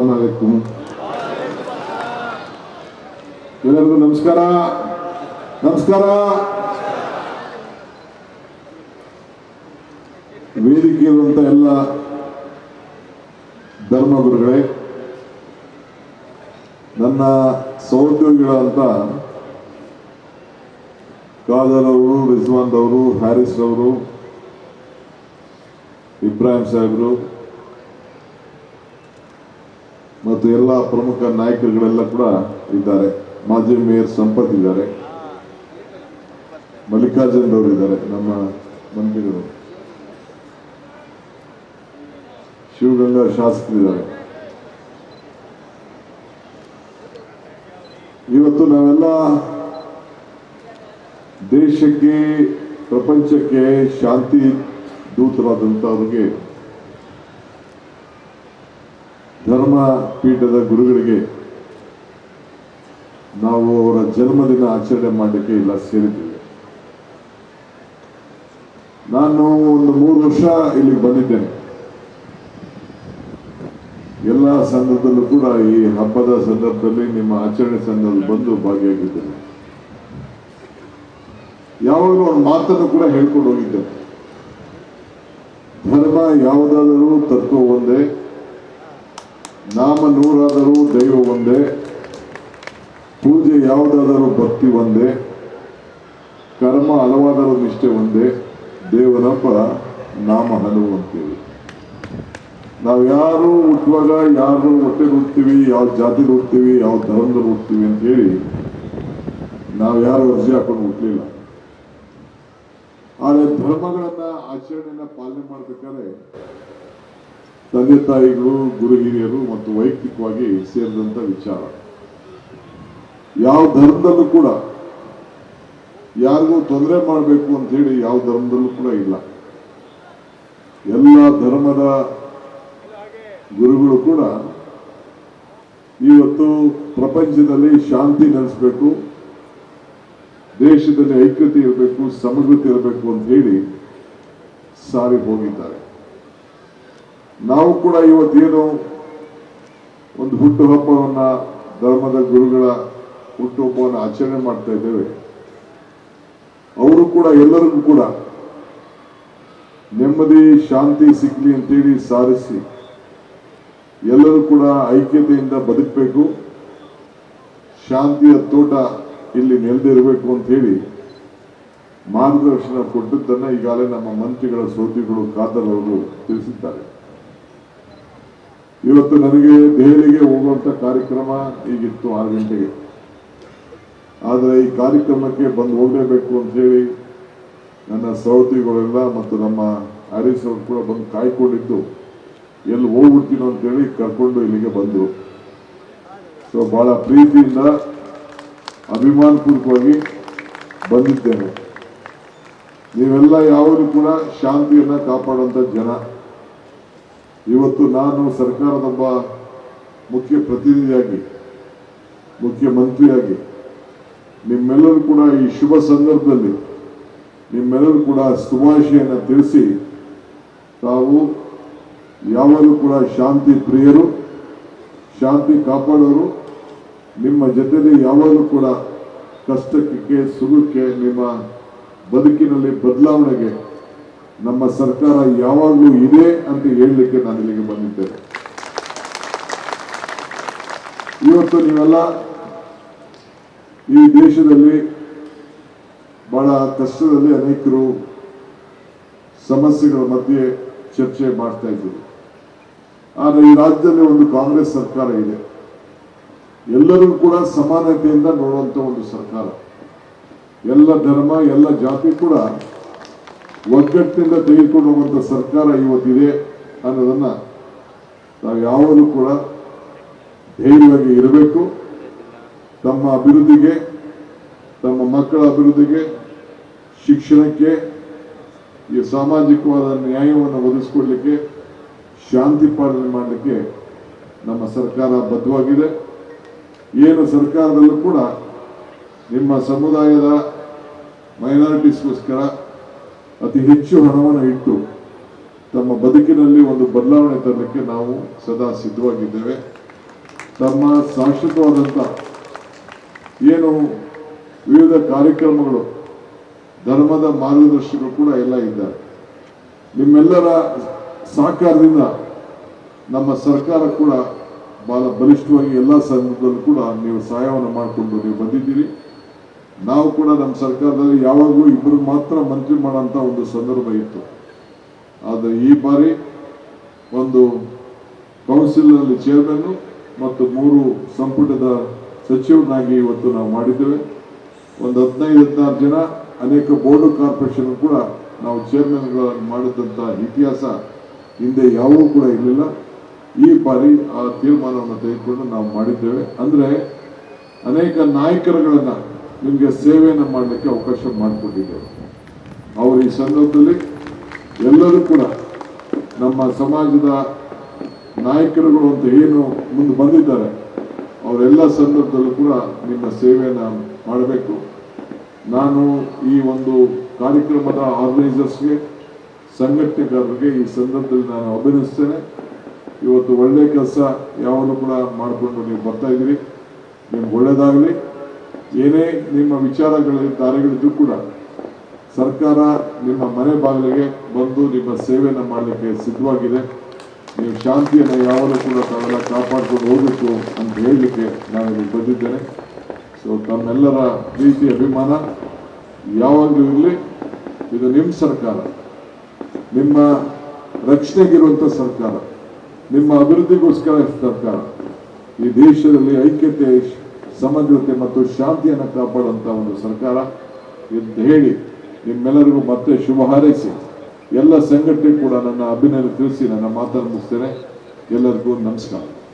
अस्सलाम वालेकुम ಎಲ್ಲರಿಗೂ ನಮಸ್ಕಾರ ನಮಸ್ಕಾರ ವೇದಿಕೆಯಿರುವಂತ ಎಲ್ಲ ಧರ್ಮಗುರುಗಳೇ ನನ್ನ ಸಹೋದ್ಯೋಗಿಗಳಂತ ಕಾದರ್ ಅವರು ರಿಜ್ವಾನ್ ಅವರು ಹ್ಯಾರಿಸ್ ಅವರು ಇಬ್ರಾಹಿಂ ಸಾಹೇಬರು ಮತ್ತು ಎಲ್ಲ ಪ್ರಮುಖ ನಾಯಕರುಗಳೆಲ್ಲ ಕೂಡ ಇದ್ದಾರೆ ಮಾಜಿ ಮೇಯರ್ ಸಂಪತ್ ಇದ್ದಾರೆ ಮಲ್ಲಿಕಾರ್ಜುನ್ ಅವರು ಇದ್ದಾರೆ ನಮ್ಮ ಮಂತ್ರಿಗಳು ಶಿವಗಂಗಾ ಶಾಸಕರಿದ್ದಾರೆ ಇವತ್ತು ನಾವೆಲ್ಲ ದೇಶಕ್ಕೆ ಪ್ರಪಂಚಕ್ಕೆ ಶಾಂತಿ ದೂತರಾದಂಥವ್ರಿಗೆ ಧರ್ಮ ಪೀಠದ ಗುರುಗಳಿಗೆ ನಾವು ಅವರ ಜನ್ಮದಿನ ಆಚರಣೆ ಮಾಡಲಿಕ್ಕೆ ಇಲ್ಲ ಸೇರಿದ್ದೇವೆ. ನಾನು ಒಂದು 3 ವರ್ಷ ಇಲ್ಲಿಗೆ ಬಂದಿದ್ದೇನೆ. ಎಲ್ಲ ಸಂದರ್ಭದಲ್ಲೂ ಕೂಡ ಈ ಹಬ್ಬದ ಸಂದರ್ಭದಲ್ಲಿ ನಿಮ್ಮ ಆಚರಣೆ ಸಂದರ್ಭದಲ್ಲಿ ಬಂದು ಭಾಗಿಯಾಗಿದ್ದೇನೆ. ಯಾವಾಗಲೂ ಒಂದು ಮಾತನ್ನು ಕೂಡ ಹೇಳ್ಕೊಂಡು ಹೋಗಿದ್ದೇನೆ. ಧರ್ಮ ಯಾವುದಾದರೂ ತತ್ವ ಒಂದೇ, ನಾಮ ನೂರಾದರೂ ದೈವ ಒಂದೇ, ಪೂಜೆ ಯಾವುದಾದರೂ ಭಕ್ತಿ ಒಂದೇ, ಕರ್ಮ ಹಲವಾದರೂ ನಿಷ್ಠೆ ಒಂದೇ, ದೇವನೊಬ್ಬ ನಾಮ ಹಲವು ಅಂತೇಳಿ. ನಾವು ಯಾರು ಹುಟ್ಟುವಾಗ ಯಾರು ಹೊಟ್ಟೆ ಹುಡ್ತೀವಿ, ಯಾವ ಜಾತಿ ಹುಡ್ತೀವಿ, ಯಾವ ಧರ್ಮದಲ್ಲಿ ಹುಡ್ತೀವಿ ಅಂತ ಹೇಳಿ ನಾವು ಯಾರು ಅರ್ಜಿ ಹಾಕೊಂಡು ಹುಟ್ಟಲಿಲ್ಲ. ಆದರೆ ಧರ್ಮಗಳನ್ನ ಆಚರಣೆಯನ್ನ ಪಾಲನೆ ಮಾಡಬೇಕಾದ್ರೆ ತಂದೆ ತಾಯಿಗಳು, ಗುರು ಹಿರಿಯರು ಮತ್ತು ವೈಯಕ್ತಿಕವಾಗಿ ಸೇರಿದಂತ ವಿಚಾರ. ಯಾವ ಧರ್ಮದಲ್ಲೂ ಕೂಡ ಯಾರಿಗೂ ತೊಂದರೆ ಮಾಡಬೇಕು ಅಂತ ಹೇಳಿ ಯಾವ ಧರ್ಮದಲ್ಲೂ ಕೂಡ ಇಲ್ಲ. ಎಲ್ಲ ಧರ್ಮದ ಗುರುಗಳು ಕೂಡ ಇವತ್ತು ಪ್ರಪಂಚದಲ್ಲಿ ಶಾಂತಿ ನೆಲೆಸಬೇಕು, ದೇಶದಲ್ಲಿ ಐಕ್ಯತೆ ಇರಬೇಕು, ಸಮಗ್ರತೆ ಇರಬೇಕು ಅಂತ ಹೇಳಿ ಸಾರಿ ಹೋಗಿದ್ದಾರೆ. ನಾವು ಕೂಡ ಇವತ್ತೇನು ಒಂದು ಹುಟ್ಟುಹಬ್ಬವನ್ನ, ಧರ್ಮದ ಗುರುಗಳ ಹುಟ್ಟುಹಬ್ಬವನ್ನು ಆಚರಣೆ ಮಾಡ್ತಾ ಇದ್ದೇವೆ. ಅವರು ಕೂಡ ಎಲ್ಲರಿಗೂ ಕೂಡ ನೆಮ್ಮದಿ ಶಾಂತಿ ಸಿಗ್ಲಿ ಅಂತೇಳಿ ಸಾರಿಸಿ ಎಲ್ಲರೂ ಕೂಡ ಐಕ್ಯತೆಯಿಂದ ಬದುಕಬೇಕು, ಶಾಂತಿಯ ತೋಟ ಇಲ್ಲಿ ನೆಲೆದಿರಬೇಕು ಅಂತ ಹೇಳಿ ಮಾರ್ಗದರ್ಶನ ಕೊಟ್ಟದ್ದನ್ನ ಈಗಾಗಲೇ ನಮ್ಮ ಮಂತ್ರಿಗಳ ಸೋದರಿಗಳು ಖಾದರ್ ಅವರು ತಿಳಿಸಿದ್ದಾರೆ. ಇವತ್ತು ನನಗೆ ದೆಹಲಿಗೆ ಹೋಗುವಂತ ಕಾರ್ಯಕ್ರಮ ಈಗಿತ್ತು 6 ಗಂಟೆಗೆ. ಆದರೆ ಈ ಕಾರ್ಯಕ್ರಮಕ್ಕೆ ಬಂದು ಹೋಗಲೇಬೇಕು ಅಂತ ಹೇಳಿ ನನ್ನ ಸಹೋದರಿಗಳೆಲ್ಲ ಮತ್ತು ನಮ್ಮ ಹ್ಯಾರಿಸ್ ಅವರು ಕೂಡ ಬಂದು ಕಾಯ್ಕೊಂಡಿದ್ದು, ಎಲ್ಲಿ ಹೋಗ್ಬಿಡ್ತೀನೋ ಅಂತೇಳಿ ಕರ್ಕೊಂಡು ಇಲ್ಲಿಗೆ ಬಂದರು. ಸೊ ಬಹಳ ಪ್ರೀತಿಯಿಂದ ಅಭಿಮಾನಪೂರ್ವಕವಾಗಿ ಬಂದಿದ್ದೇನೆ. ನೀವೆಲ್ಲ ಯಾವಾಗಲೂ ಕೂಡ ಶಾಂತಿಯನ್ನ ಕಾಪಾಡುವಂತ ಜನ. ಇವತ್ತು ನಾನು ಸರ್ಕಾರದೊಬ್ಬ ಮುಖ್ಯ ಪ್ರತಿನಿಧಿಯಾಗಿ, ಮುಖ್ಯಮಂತ್ರಿಯಾಗಿ ನಿಮ್ಮೆಲ್ಲರೂ ಕೂಡ ಈ ಶುಭ ಸಂದರ್ಭದಲ್ಲಿ ನಿಮ್ಮೆಲ್ಲರೂ ಕೂಡ ಶುಭಾಶಯನ ತಿಳಿಸಿ, ತಾವು ಯಾವಾಗಲೂ ಕೂಡ ಶಾಂತಿ ಪ್ರಿಯರು, ಶಾಂತಿ ಕಾಪಾಡೋರು, ನಿಮ್ಮ ಜೊತೆಲಿ ಯಾವಾಗಲೂ ಕೂಡ ಕಷ್ಟಕ್ಕೆ ಸುಖಕ್ಕೆ ನಿಮ್ಮ ಬದುಕಿನಲ್ಲಿ ಬದಲಾವಣೆಗೆ ನಮ್ಮ ಸರ್ಕಾರ ಯಾವಾಗಲೂ ಇದೆ ಅಂತ ಹೇಳಲಿಕ್ಕೆ ನಾನು ಇಲ್ಲಿಗೆ ಬಂದಿದ್ದೇನೆ. ಇವತ್ತು ನೀವೆಲ್ಲ ಈ ದೇಶದಲ್ಲಿ ಬಹಳ ಕಷ್ಟದಲ್ಲಿ ಅನೇಕರು ಸಮಸ್ಯೆಗಳ ಮಧ್ಯೆ ಚರ್ಚೆ ಮಾಡ್ತಾ ಇದ್ರು. ಆದರೆ ಈ ರಾಜ್ಯದಲ್ಲಿ ಒಂದು ಕಾಂಗ್ರೆಸ್ ಸರ್ಕಾರ ಇದೆ. ಎಲ್ಲರೂ ಕೂಡ ಸಮಾನತೆಯಿಂದ ನೋಡುವಂತ ಒಂದು ಸರ್ಕಾರ. ಎಲ್ಲ ಧರ್ಮ, ಎಲ್ಲ ಜಾತಿ ಕೂಡ ಒಗ್ಗಟ್ಟಿನಿಂದ ತೆಗೆದುಕೊಂಡು ಹೋಗುವಂತ ಸರ್ಕಾರ ಇವತ್ತಿದೆ ಅನ್ನೋದನ್ನ ನಾವು ಯಾವಾಗಲೂ ಕೂಡ ಧೈರ್ಯವಾಗಿ ಇರಬೇಕು. ತಮ್ಮ ಅಭಿವೃದ್ಧಿಗೆ, ತಮ್ಮ ಮಕ್ಕಳ ಅಭಿವೃದ್ಧಿಗೆ, ಶಿಕ್ಷಣಕ್ಕೆ, ಈ ಸಾಮಾಜಿಕವಾದ ನ್ಯಾಯವನ್ನು ಒದಗಿಸಿಕೊಡ್ಲಿಕ್ಕೆ, ಶಾಂತಿ ಪಾಲನೆ ಮಾಡಲಿಕ್ಕೆ ನಮ್ಮ ಸರ್ಕಾರ ಬದ್ಧವಾಗಿದೆ. ಏನು ಸರ್ಕಾರದಲ್ಲೂ ಕೂಡ ನಿಮ್ಮ ಸಮುದಾಯದ ಮೈನಾರಿಟೀಸ್ಗೋಸ್ಕರ ಅತಿ ಹೆಚ್ಚು ಹಣವನ್ನು ಇಟ್ಟು ತಮ್ಮ ಬದುಕಿನಲ್ಲಿ ಒಂದು ಬದಲಾವಣೆ ತರಲಿಕ್ಕೆ ನಾವು ಸದಾ ಸಿದ್ಧವಾಗಿದ್ದೇವೆ. ತಮ್ಮ ಶಾಶ್ವತವಾದಂಥ ಏನು ವಿವಿಧ ಕಾರ್ಯಕ್ರಮಗಳು ಧರ್ಮದ ಮಾರ್ಗದರ್ಶಿಗಳು ಕೂಡ ಎಲ್ಲ ಇದ್ದಾರೆ. ನಿಮ್ಮೆಲ್ಲರ ಸಹಕಾರದಿಂದ ನಮ್ಮ ಸರ್ಕಾರ ಕೂಡ ಬಹಳ ಬಲಿಷ್ಠವಾಗಿ ಎಲ್ಲ ಸಂದರ್ಭದಲ್ಲೂ ಕೂಡ ನೀವು ಸಹಾಯವನ್ನು ಮಾಡಿಕೊಂಡು ನೀವು ಬಂದಿದ್ದೀರಿ. ನಾವು ಕೂಡ ನಮ್ಮ ಸರ್ಕಾರದಲ್ಲಿ ಯಾವಾಗಲೂ ಇಬ್ಬರು ಮಾತ್ರ ಮಂತ್ರಿ ಮಾಡೋಂಥ ಒಂದು ಸಂದರ್ಭ ಇತ್ತು. ಆದರೆ ಈ ಬಾರಿ ಒಂದು ಕೌನ್ಸಿಲ್ನಲ್ಲಿ ಚೇರ್ಮನ್ನು ಮತ್ತು 3 ಸಂಪುಟದ ಸಚಿವರನ್ನಾಗಿ ಇವತ್ತು ನಾವು ಮಾಡಿದ್ದೇವೆ. ಒಂದು 15-16 ಜನ ಅನೇಕ ಬೋರ್ಡ್ ಕಾರ್ಪೊರೇಷನ್ ಕೂಡ ನಾವು ಚೇರ್ಮನ್ಗಳನ್ನು ಮಾಡಿದಂಥ ಇತಿಹಾಸ ಹಿಂದೆ ಯಾವೂ ಕೂಡ ಇರಲಿಲ್ಲ. ಈ ಬಾರಿ ಆ ತೀರ್ಮಾನವನ್ನು ತೆಗೆದುಕೊಂಡು ನಾವು ಮಾಡಿದ್ದೇವೆ. ಅಂದರೆ ಅನೇಕ ನಾಯಕರುಗಳನ್ನು ನಿಮಗೆ ಸೇವೆಯನ್ನು ಮಾಡಲಿಕ್ಕೆ ಅವಕಾಶ ಮಾಡಿಕೊಟ್ಟಿದ್ದೇವೆ. ಅವರು ಈ ಸಂದರ್ಭದಲ್ಲಿ ಎಲ್ಲರೂ ಕೂಡ ನಮ್ಮ ಸಮಾಜದ ನಾಯಕರುಗಳು ಅಂತ ಏನು ಮುಂದೆ ಬಂದಿದ್ದಾರೆ ಅವರೆಲ್ಲ ಸಂದರ್ಭದಲ್ಲೂ ಕೂಡ ನಿಮ್ಮ ಸೇವೆಯನ್ನು ಮಾಡಬೇಕು. ನಾನು ಈ ಒಂದು ಕಾರ್ಯಕ್ರಮದ ಆರ್ಗನೈಸರ್ಸ್ಗೆ, ಸಂಘಟನೆಗಾರರಿಗೆ ಈ ಸಂದರ್ಭದಲ್ಲಿ ನಾನು ಅಭಿನಂದಿಸ್ತೇನೆ. ಇವತ್ತು ಒಳ್ಳೆಯ ಕೆಲಸ ಯಾವಾಗಲೂ ಕೂಡ ಮಾಡಿಕೊಂಡು ನೀವು ಬರ್ತಾ ಇದ್ದೀರಿ. ನಿಮ್ಗೆ ಒಳ್ಳೆಯದಾಗಲಿ. ಏನೇ ನಿಮ್ಮ ದಾರಿಗಳಿದ್ರೂ ಕೂಡ ಸರ್ಕಾರ ನಿಮ್ಮ ಮನೆ ಬಾಗಿಲಿಗೆ ಬಂದು ನಿಮ್ಮ ಸೇವೆಯನ್ನು ಮಾಡಲಿಕ್ಕೆ ಸಿದ್ಧವಾಗಿದೆ. ನೀವು ಶಾಂತಿಯನ್ನು ಯಾವಾಗಲೂ ಕೂಡ ತಾವೆಲ್ಲ ಕಾಪಾಡ್ಕೊಂಡು ಹೋಗಬೇಕು ಅಂತ ಹೇಳಲಿಕ್ಕೆ ನಾನು ಇಲ್ಲಿ ಬಂದಿದ್ದೇನೆ. ಸೊ ತಮ್ಮೆಲ್ಲರ ಪ್ರೀತಿ ಅಭಿಮಾನ ಯಾವಾಗಲೂ ಇರಲಿ. ಇದು ನಿಮ್ಮ ಸರ್ಕಾರ, ನಿಮ್ಮ ರಕ್ಷಣೆಗಿರುವಂಥ ಸರ್ಕಾರ, ನಿಮ್ಮ ಅಭಿವೃದ್ಧಿಗೋಸ್ಕರ ಸರ್ಕಾರ. ಈ ದೇಶದಲ್ಲಿ ಐಕ್ಯತೆ, ಸಮಗ್ರತೆ ಮತ್ತು ಶಾಂತಿಯನ್ನು ಕಾಪಾಡುವಂಥ ಒಂದು ಸರ್ಕಾರ ಅಂತ ಹೇಳಿ ನಿಮ್ಮೆಲ್ಲರಿಗೂ ಮತ್ತೆ ಶುಭ ಹಾರೈಸಿ ಎಲ್ಲ ಸಂಘಟನೆ ಕೂಡ ನನ್ನ ಅಭಿನಂದನೆ ತಿಳಿಸಿ ನನ್ನ ಮಾತನ್ನು ಮುಗಿಸ್ತೇನೆ. ಎಲ್ಲರಿಗೂ ನಮಸ್ಕಾರ.